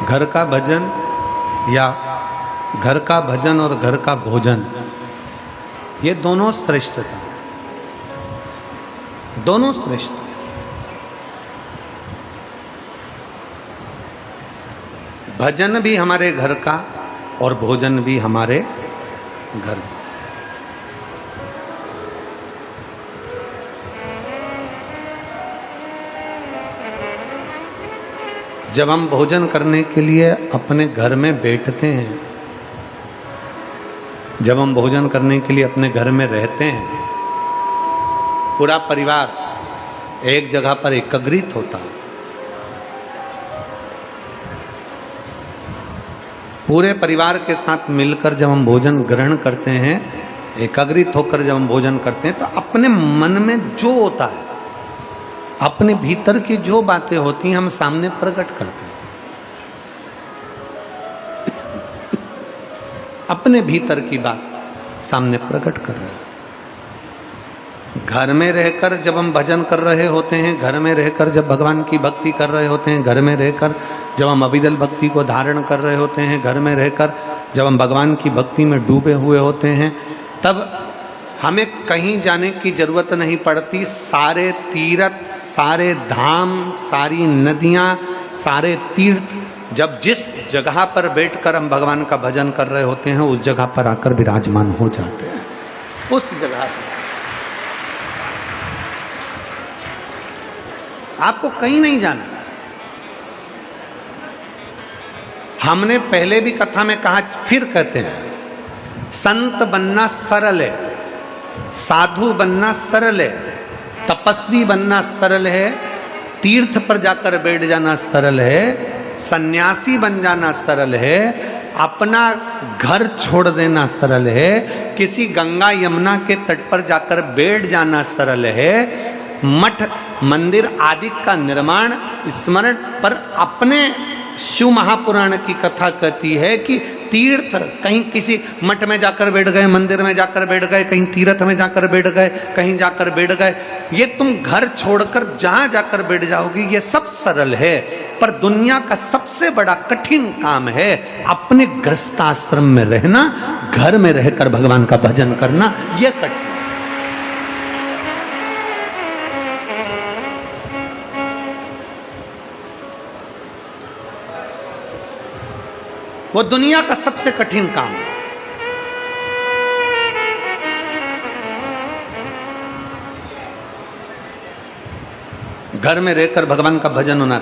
घर का भजन या घर का भजन और घर का भोजन, ये दोनों श्रेष्ठता, दोनों श्रेष्ठ। भजन भी हमारे घर का और भोजन भी हमारे घर का। जब हम भोजन करने के लिए अपने घर में बैठते हैं, जब हम भोजन करने के लिए अपने घर में रहते हैं, पूरा परिवार एक जगह पर एकत्रित होता है। पूरे परिवार के साथ मिलकर जब हम भोजन ग्रहण करते हैं, एकत्रित होकर जब हम भोजन करते हैं, तो अपने मन में जो होता है, अपने भीतर की जो बातें होती हैं, हम सामने प्रकट करते हैं। अपने भीतर की बात सामने प्रकट कर रहे हैं। घर में रहकर जब हम भजन कर रहे होते हैं, घर में रहकर जब भगवान की भक्ति कर रहे होते हैं, घर में रहकर जब हम अविदल भक्ति को धारण कर रहे होते हैं, घर में रहकर जब हम भगवान की भक्ति में डूबे हुए होते हैं, तब हमें कहीं जाने की जरूरत नहीं पड़ती। सारे तीर्थ, सारे धाम, सारी नदियाँ, सारे तीर्थ जब जिस जगह पर बैठकर हम भगवान का भजन कर रहे होते हैं, उस जगह पर आकर विराजमान हो जाते हैं। उस जगह पर आपको कहीं नहीं जाना। हमने पहले भी कथा में कहा, फिर कहते हैं, संत बनना सरल है, साधु बनना सरल है, तपस्वी बनना सरल है, तीर्थ पर जाकर बैठ जाना सरल है, सन्यासी बन जाना सरल है, अपना घर छोड़ देना सरल है, किसी गंगा यमुना के तट पर जाकर बैठ जाना सरल है, मठ मंदिर आदि का निर्माण स्मरण पर। अपने शिव महापुराण की कथा कहती है कि तीर्थ, कहीं किसी मठ में जाकर बैठ गए, मंदिर में जाकर बैठ गए, कहीं तीर्थ में जाकर बैठ गए, कहीं जाकर बैठ गए, ये तुम घर छोड़कर जहां जाकर बैठ जाओगी, ये सब सरल है। पर दुनिया का सबसे बड़ा कठिन काम है अपने गृहस्थाश्रम में रहना, घर में रहकर भगवान का भजन करना, यह कठिन। वो दुनिया का सबसे कठिन काम है। घर में रहकर भगवान का भजन होना